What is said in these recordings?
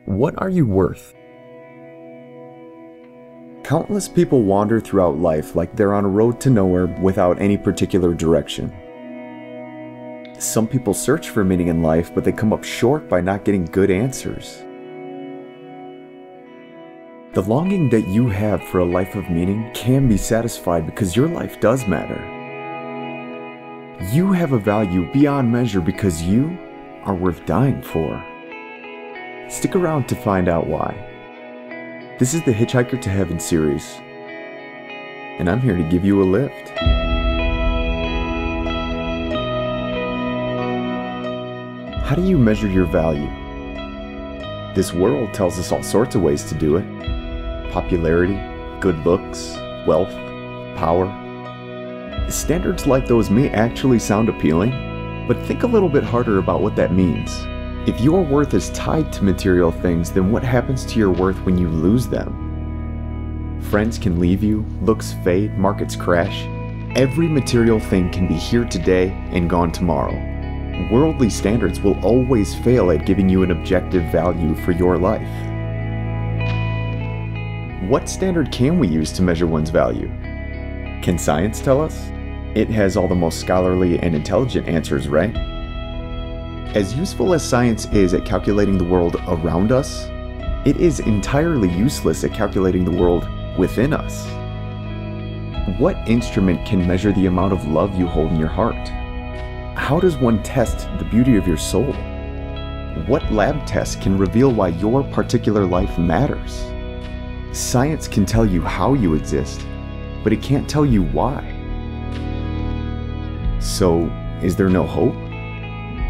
What are you worth? Countless people wander throughout life like they're on a road to nowhere without any particular direction. Some people search for meaning in life, but they come up short by not getting good answers. The longing that you have for a life of meaning can be satisfied because your life does matter. You have a value beyond measure because you are worth dying for. Stick around to find out why. This is the Hitchhiker to Heaven series, and I'm here to give you a lift. How do you measure your value? This world tells us all sorts of ways to do it. Popularity, good looks, wealth, power. Standards like those may actually sound appealing, but think a little bit harder about what that means. If your worth is tied to material things, then what happens to your worth when you lose them? Friends can leave you, looks fade, markets crash. Every material thing can be here today and gone tomorrow. Worldly standards will always fail at giving you an objective value for your life. What standard can we use to measure one's value? Can science tell us? It has all the most scholarly and intelligent answers, right? As useful as science is at calculating the world around us, it is entirely useless at calculating the world within us. What instrument can measure the amount of love you hold in your heart? How does one test the beauty of your soul? What lab test can reveal why your particular life matters? Science can tell you how you exist, but it can't tell you why. So, is there no hope?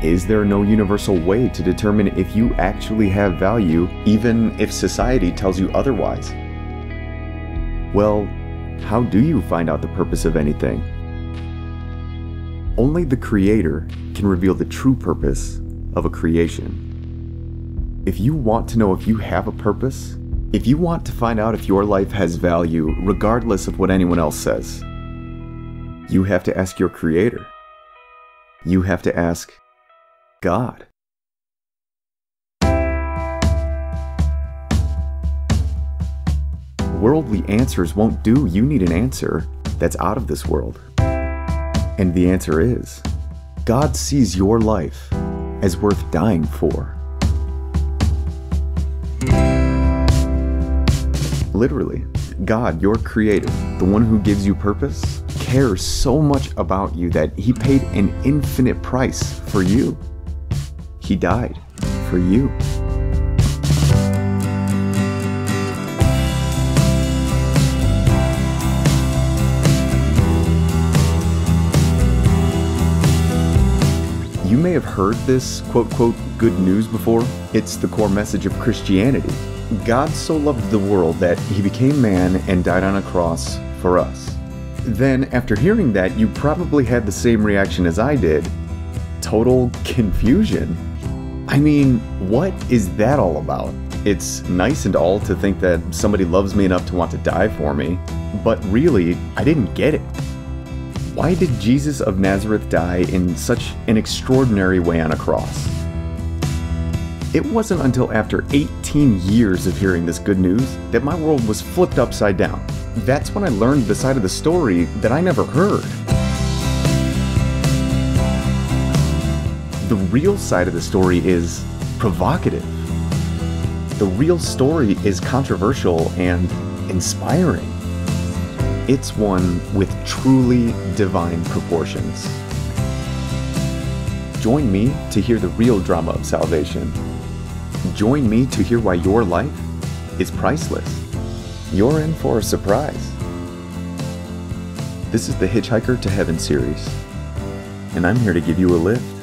Is there no universal way to determine if you actually have value, even if society tells you otherwise? Well, how do you find out the purpose of anything? Only the Creator can reveal the true purpose of a creation. If you want to know if you have a purpose, if you want to find out if your life has value, regardless of what anyone else says, you have to ask your Creator. You have to ask God. Worldly answers won't do. You need an answer that's out of this world. And the answer is, God sees your life as worth dying for. Literally, God, your Creator, the one who gives you purpose, cares so much about you that He paid an infinite price for you. He died for you. You may have heard this quote, good news before. It's the core message of Christianity. God so loved the world that He became man and died on a cross for us. Then, after hearing that, you probably had the same reaction as I did. Total confusion. I mean, what is that all about? It's nice and all to think that somebody loves me enough to want to die for me, but really, I didn't get it. Why did Jesus of Nazareth die in such an extraordinary way on a cross? It wasn't until after 18 years of hearing this good news that my world was flipped upside down. That's when I learned the side of the story that I never heard. The real side of the story is provocative. The real story is controversial and inspiring. It's one with truly divine proportions. Join me to hear the real drama of salvation. Join me to hear why your life is priceless. You're in for a surprise. This is the Hitchhiker to Heaven series, and I'm here to give you a lift.